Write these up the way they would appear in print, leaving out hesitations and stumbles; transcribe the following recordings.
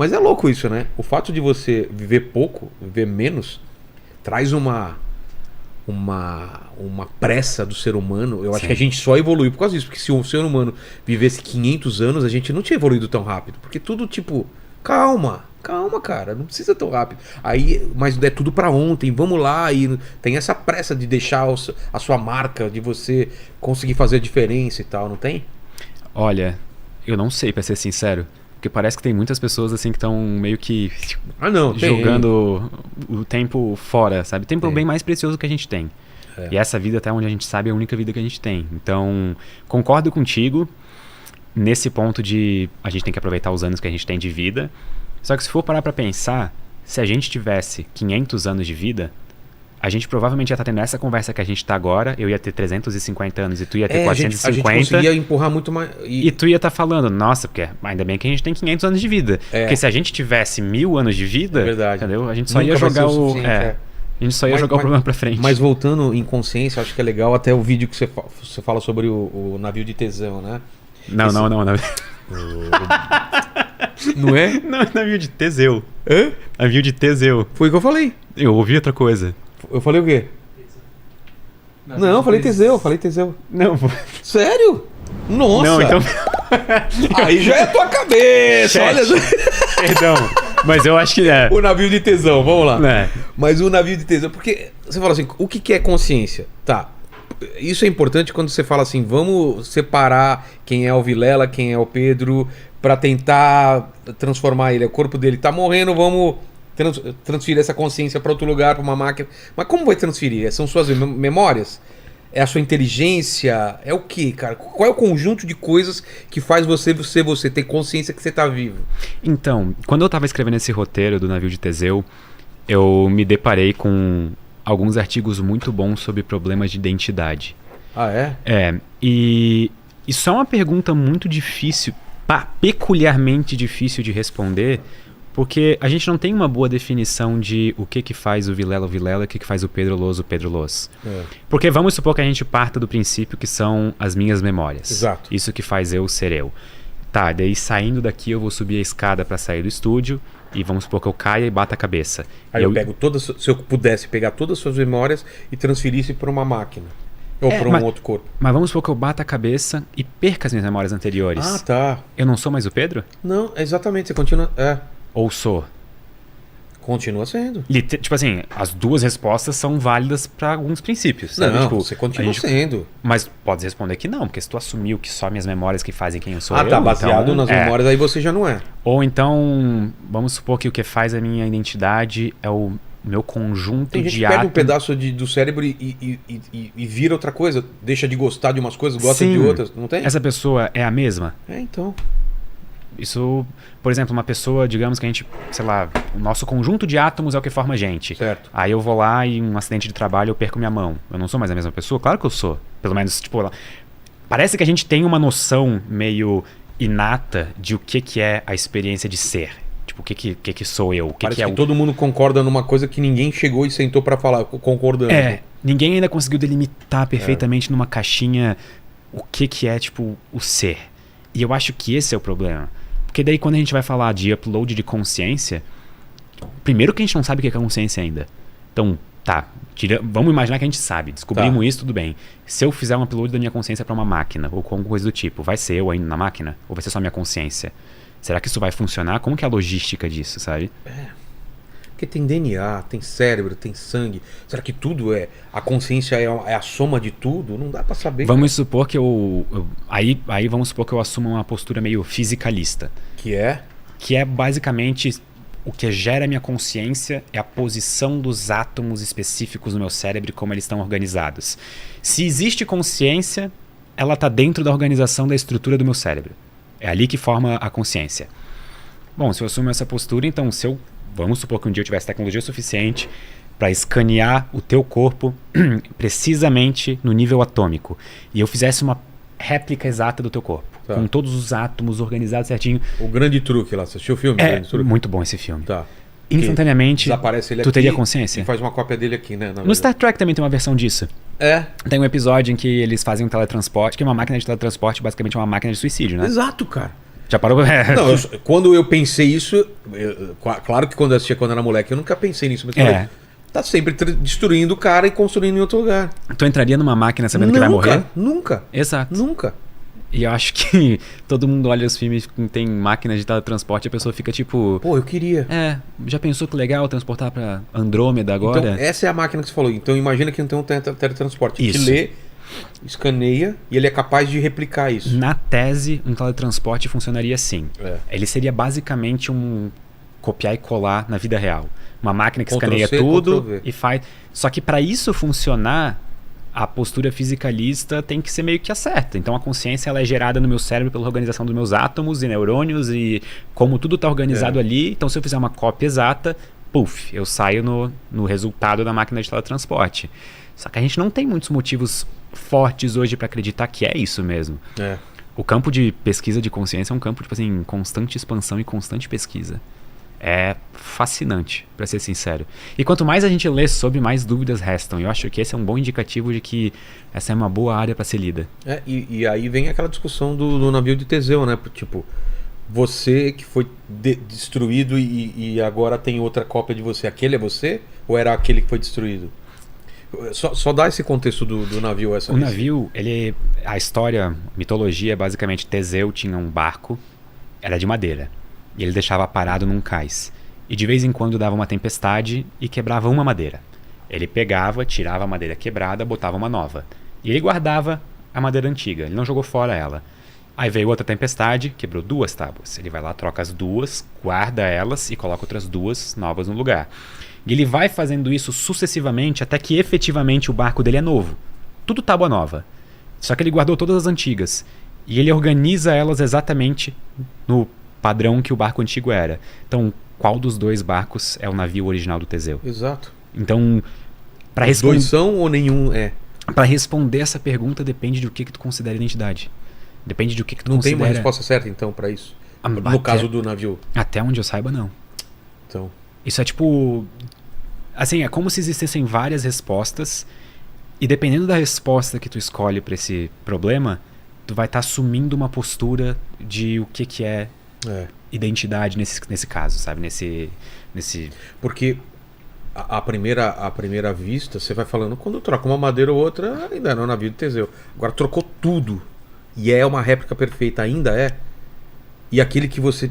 Mas é louco isso, né? O fato de você viver pouco, viver menos, traz uma pressa do ser humano. Eu acho que a gente só evoluiu por causa disso. Porque se o ser humano vivesse 500 anos, a gente não tinha evoluído tão rápido. Porque tudo tipo, calma, cara, não precisa tão rápido. Aí, mas é tudo pra ontem, vamos lá. E tem essa pressa de deixar a sua marca, de você conseguir fazer a diferença e tal, não tem? Olha, eu não sei, pra ser sincero. Porque parece que tem muitas pessoas assim que estão meio que jogando o tempo fora, sabe? O tempo é o bem mais precioso que a gente tem. E essa vida, até onde a gente sabe, é a única vida que a gente tem. Então, concordo contigo nesse ponto de a gente tem que aproveitar os anos que a gente tem de vida. Só que se for parar pra pensar, se a gente tivesse 500 anos de vida, a gente provavelmente ia estar tendo essa conversa que a gente tá agora, eu ia ter 350 anos e tu ia ter 450. A gente conseguia empurrar muito mais. E tu ia estar falando, nossa, porque ainda bem que a gente tem 500 anos de vida. Porque se a gente tivesse 1000 anos de vida, entendeu? A gente só ia jogar A gente só ia jogar o problema pra frente. Mas voltando em consciência, acho que é legal até o vídeo que você fala sobre o navio de Teseu, né? Não. Não é? Não, é navio de Teseu. Hã? Navio de Teseu. Foi o que eu falei. Eu ouvi outra coisa. Eu falei o quê? Não, eu falei Teseu, Não, sério? Nossa! Não, então. Aí já é a tua cabeça, olha só. Perdão, mas eu acho que é. O navio de Teseu, vamos lá. É. Mas o navio de Teseu, porque você fala assim, o que é consciência? Tá, isso é importante quando você fala assim, vamos separar quem é o Vilela, quem é o Pedro, pra tentar transformar ele. O corpo dele tá morrendo, vamos transferir essa consciência para outro lugar, para uma máquina. Mas como vai transferir? São suas memórias? É a sua inteligência? É o que, cara? Qual é o conjunto de coisas que faz você ter consciência que você tá vivo? Então, quando eu tava escrevendo esse roteiro do navio de Teseu, eu me deparei com alguns artigos muito bons sobre problemas de identidade. Ah, é? E isso é uma pergunta muito difícil, peculiarmente difícil de responder, porque a gente não tem uma boa definição de o que faz o Vilela e o que faz o Pedro Loz. Porque vamos supor que a gente parta do princípio que são as minhas memórias. Exato. Isso que faz eu ser eu. Tá, daí saindo daqui eu vou subir a escada para sair do estúdio e vamos supor que eu caia e bata a cabeça. Aí eu pego se eu pudesse pegar todas as suas memórias e transferisse para uma máquina. Ou para um outro corpo. Mas vamos supor que eu bata a cabeça e perca as minhas memórias anteriores. Ah, tá. Eu não sou mais o Pedro? Não, exatamente, você continua... Ou sou? Continua sendo. Tipo assim, as duas respostas são válidas para alguns princípios. Sabe? Não, tipo, você continua sendo. Mas pode responder que não, porque se tu assumiu que só minhas memórias que fazem quem eu sou tá baseado nas memórias, aí você já não é. Ou então, vamos supor que o que faz a minha identidade é o meu conjunto de átomos. Tem gente que pega um pedaço do cérebro e vira outra coisa, deixa de gostar de umas coisas, gosta de outras, não tem? Essa pessoa é a mesma? Então... Isso, por exemplo, uma pessoa, digamos que a gente, sei lá, o nosso conjunto de átomos é o que forma a gente. Certo. Aí eu vou lá e em um acidente de trabalho eu perco minha mão. Eu não sou mais a mesma pessoa? Claro que eu sou. Pelo menos, tipo, parece que a gente tem uma noção meio inata de o que é a experiência de ser. Tipo, o que sou eu? Parece que todo mundo concorda numa coisa que ninguém chegou e sentou pra falar, concordando. Ninguém ainda conseguiu delimitar perfeitamente numa caixinha o que é, tipo, o ser. E eu acho que esse é o problema. Porque daí quando a gente vai falar de upload de consciência, primeiro que a gente não sabe o que é consciência ainda. Então, vamos imaginar que a gente sabe, descobrimos isso, tudo bem. Se eu fizer um upload da minha consciência para uma máquina, ou com alguma coisa do tipo, vai ser eu ainda na máquina? Ou vai ser só minha consciência? Será que isso vai funcionar? Como que é a logística disso, sabe? Porque tem DNA, tem cérebro, tem sangue. Será que tudo a consciência é a soma de tudo? Não dá pra saber. Vamos supor que aí vamos supor que eu assuma uma postura meio fisicalista. Que é? Que é basicamente o que gera a minha consciência é a posição dos átomos específicos no meu cérebro e como eles estão organizados. Se existe consciência, ela tá dentro da organização da estrutura do meu cérebro. É ali que forma a consciência. Bom, se eu assumo essa postura, então vamos supor que um dia eu tivesse tecnologia suficiente para escanear o teu corpo precisamente no nível atômico e eu fizesse uma réplica exata do teu corpo, com todos os átomos organizados certinho. O Grande Truque lá, você assistiu o filme? Muito bom esse filme. Tá. Instantaneamente, desaparece ele tu teria aqui consciência. E faz uma cópia dele aqui, né? No Star Trek também tem uma versão disso. Tem um episódio em que eles fazem um teletransporte, que é uma máquina de teletransporte, basicamente uma máquina de suicídio, né? Exato, cara. Já parou? Não, quando eu pensei isso, claro que quando eu assistia quando era moleque, eu nunca pensei nisso, mas falei, tá sempre destruindo o cara e construindo em outro lugar. Tu entraria numa máquina sabendo que vai morrer? Nunca. Exato. Nunca. E eu acho que todo mundo olha os filmes que tem máquinas de teletransporte e a pessoa fica tipo... Pô, eu queria. Já pensou que legal transportar pra Andrômeda agora? Então, essa é a máquina que você falou. Então, imagina que não tem um teletransporte. Isso. Que lê, escaneia e ele é capaz de replicar isso. Na tese, um teletransporte funcionaria assim. Ele seria basicamente um copiar e colar na vida real. Uma máquina que escaneia tudo e faz... Só que para isso funcionar... A postura fisicalista tem que ser meio que a certa. Então a consciência ela é gerada no meu cérebro pela organização dos meus átomos e neurônios e como tudo está organizado ali. Então se eu fizer uma cópia exata, puff, eu saio no resultado da máquina de teletransporte. Só que a gente não tem muitos motivos fortes hoje para acreditar que é isso mesmo. O campo de pesquisa de consciência é um campo tipo assim, constante expansão e constante pesquisa. É fascinante, para ser sincero. E quanto mais a gente lê sobre, mais dúvidas restam. Eu acho que esse é um bom indicativo de que essa é uma boa área para ser lida. E aí vem aquela discussão do navio de Teseu, né? Tipo, você que foi destruído e agora tem outra cópia de você. Aquele é você? Ou era aquele que foi destruído? Só dá esse contexto do navio. O navio, a história, a mitologia, basicamente, Teseu tinha um barco, era de madeira. E ele deixava parado num cais. E de vez em quando dava uma tempestade e quebrava uma madeira. Ele pegava, tirava a madeira quebrada, botava uma nova. E ele guardava a madeira antiga, ele não jogou fora ela. Aí veio outra tempestade, quebrou 2 tábuas. Ele vai lá, troca as 2, guarda elas e coloca outras 2 novas no lugar. E ele vai fazendo isso sucessivamente até que efetivamente o barco dele é novo. Tudo tábua nova. Só que ele guardou todas as antigas. E ele organiza elas exatamente no padrão que o barco antigo era. Então, qual dos 2 barcos é o navio original do Teseu? Exato. Então, para responder... Os 2 são ou nenhum é? Para responder essa pergunta depende do que tu considera identidade. Depende do que tu não considera... Não tem uma resposta certa, então, para isso? No caso do navio? Até onde eu saiba, não. Então... Isso é tipo... Assim, é como se existissem várias respostas e dependendo da resposta que tu escolhe para esse problema, tu vai estar assumindo uma postura de o que é identidade nesse caso, sabe? Nesse... Porque à primeira vista, você vai falando, quando troca uma madeira ou outra, ainda não é o navio de Teseu. Agora trocou tudo e é uma réplica perfeita, ainda é. E aquele que você...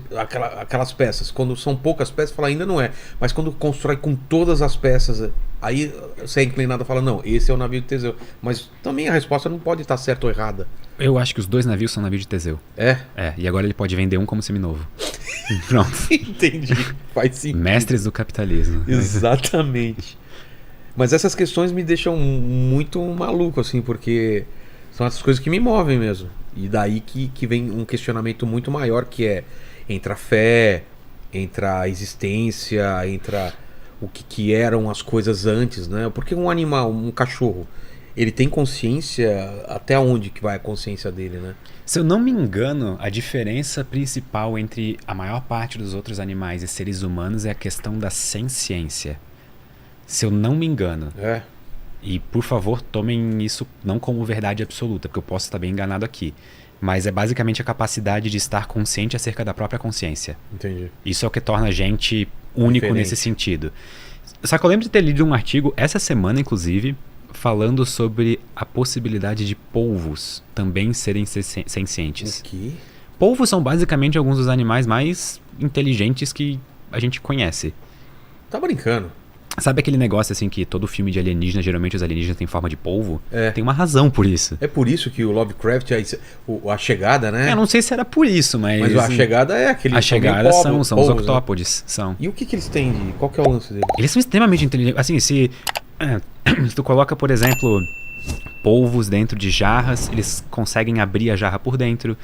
Aquelas peças, quando são poucas peças, fala ainda não é. Mas quando constrói com todas as peças, aí você é inclinado a falar, não, esse é o navio de Teseu. Mas também a resposta não pode estar certa ou errada. Eu acho que os 2 navios são navio de Teseu. E agora ele pode vender um como seminovo. Pronto. Entendi. Faz sentido. Mestres do capitalismo. Exatamente. Mas essas questões me deixam muito maluco, assim, porque são essas coisas que me movem mesmo. E daí que vem um questionamento muito maior, que é entre a fé, entre a existência, entre o que eram as coisas antes, né? Porque um animal, um cachorro, ele tem consciência, até onde que vai a consciência dele, né? Se eu não me engano, a diferença principal entre a maior parte dos outros animais e seres humanos é a questão da senciência. Se eu não me engano. E, por favor, tomem isso não como verdade absoluta, porque eu posso estar bem enganado aqui. Mas é basicamente a capacidade de estar consciente acerca da própria consciência. Entendi. Isso é o que torna a gente único diferente nesse sentido. Só que eu lembro de ter lido um artigo, essa semana, inclusive, falando sobre a possibilidade de polvos também serem sencientes. O quê? Polvos são basicamente alguns dos animais mais inteligentes que a gente conhece. Tá brincando? Sabe aquele negócio assim que todo filme de alienígena, geralmente os alienígenas têm forma de polvo? Tem uma razão por isso. É por isso que o Lovecraft, a chegada, né? Eu não sei se era por isso, mas... Mas a chegada é aquele... A chegada são os octópodes, são. E o que eles têm de... Qual que é o lance deles? Eles são extremamente inteligentes. Assim, se tu coloca, por exemplo, polvos dentro de jarras, eles conseguem abrir a jarra por dentro.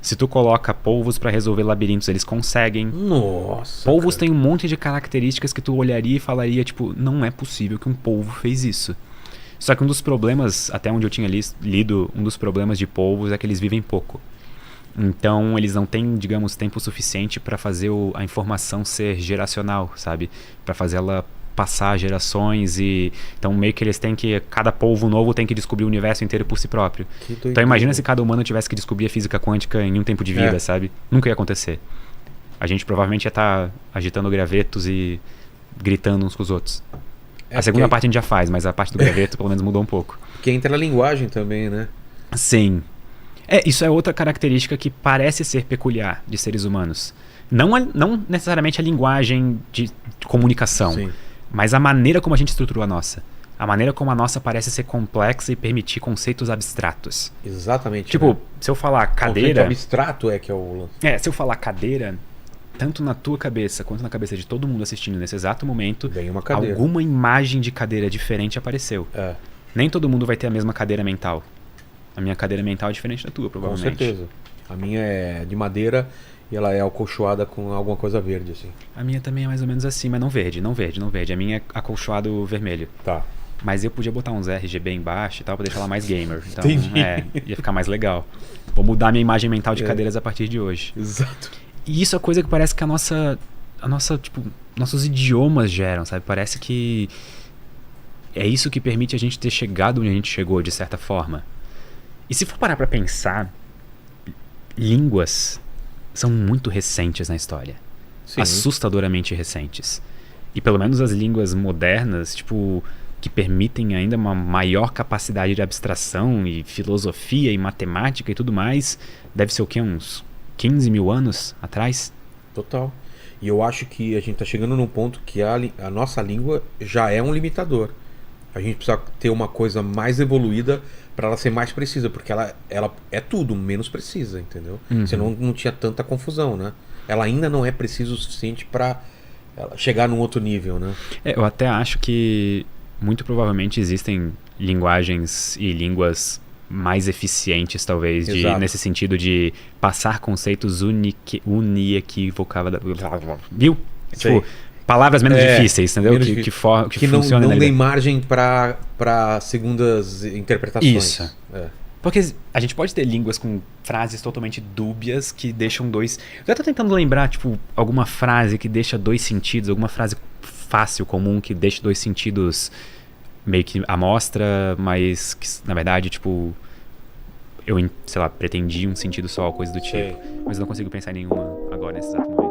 Se tu coloca polvos para resolver labirintos, eles conseguem. Nossa. Polvos têm um monte de características que tu olharia e falaria, tipo, não é possível que um polvo fez isso. Só que um dos problemas, até onde eu tinha lido, um dos problemas de polvos é que eles vivem pouco. Então, eles não têm, digamos, tempo suficiente para fazer a informação ser geracional, sabe? Para fazer ela passar gerações e então meio que eles têm que cada polvo novo tem que descobrir o universo inteiro por si próprio. Então imagina se cada humano tivesse que descobrir a física quântica em um tempo de vida, sabe? Nunca ia acontecer. A gente provavelmente ia estar agitando gravetos e gritando uns com os outros. A segunda parte a gente já faz, mas a parte do graveto pelo menos mudou um pouco. Que entra na linguagem também, né? Sim. Isso é outra característica que parece ser peculiar de seres humanos. Não necessariamente a linguagem de comunicação, sim, mas a maneira como a gente estruturou a nossa. A maneira como a nossa parece ser complexa e permitir conceitos abstratos. Exatamente. Tipo, né? Se eu falar cadeira... Conceito abstrato é que é o... se eu falar cadeira, tanto na tua cabeça quanto na cabeça de todo mundo assistindo nesse exato momento, vem uma cadeira. Alguma imagem de cadeira diferente apareceu. Nem todo mundo vai ter a mesma cadeira mental. A minha cadeira mental é diferente da tua, provavelmente. Com certeza. A minha é de madeira e ela é acolchoada com alguma coisa verde, assim. A minha também é mais ou menos assim, mas não verde. A minha é acolchoado vermelho. Tá. Mas eu podia botar uns RGB embaixo e tal, pra deixar ela mais gamer. Então, entendi. Ia ficar mais legal. Vou mudar minha imagem mental de cadeiras a partir de hoje. Exato. E isso é coisa que parece que a nossa, tipo, nossos idiomas geram, sabe? Parece que é isso que permite a gente ter chegado onde a gente chegou, de certa forma. E se for parar pra pensar, línguas são muito recentes na história. Sim. Assustadoramente recentes. E pelo menos as línguas modernas, tipo, que permitem ainda uma maior capacidade de abstração e filosofia e matemática e tudo mais, deve ser o quê? Uns 15 mil anos atrás? Total. E eu acho que a gente tá chegando num ponto que a nossa língua já é um limitador. A gente precisa ter uma coisa mais evoluída para ela ser mais precisa, porque ela é tudo menos precisa, entendeu? Senão não tinha tanta confusão, né? Ela ainda não é precisa o suficiente para chegar num outro nível, né? Eu até acho que muito provavelmente existem linguagens e línguas mais eficientes, talvez, nesse sentido de passar conceitos uniequivocáveis. Viu? Tipo, palavras menos difíceis, entendeu? Que não funcionam. Deem margem para segundas interpretações. Isso. Porque a gente pode ter línguas com frases totalmente dúbias que deixam dois... Eu tô tentando lembrar, tipo, alguma frase que deixa dois sentidos, alguma frase fácil, comum, que deixa dois sentidos meio que à mostra, mas que, na verdade, tipo... Eu, sei lá, pretendi um sentido só, coisa do tipo. Mas eu não consigo pensar em nenhuma agora, nesse exato momento.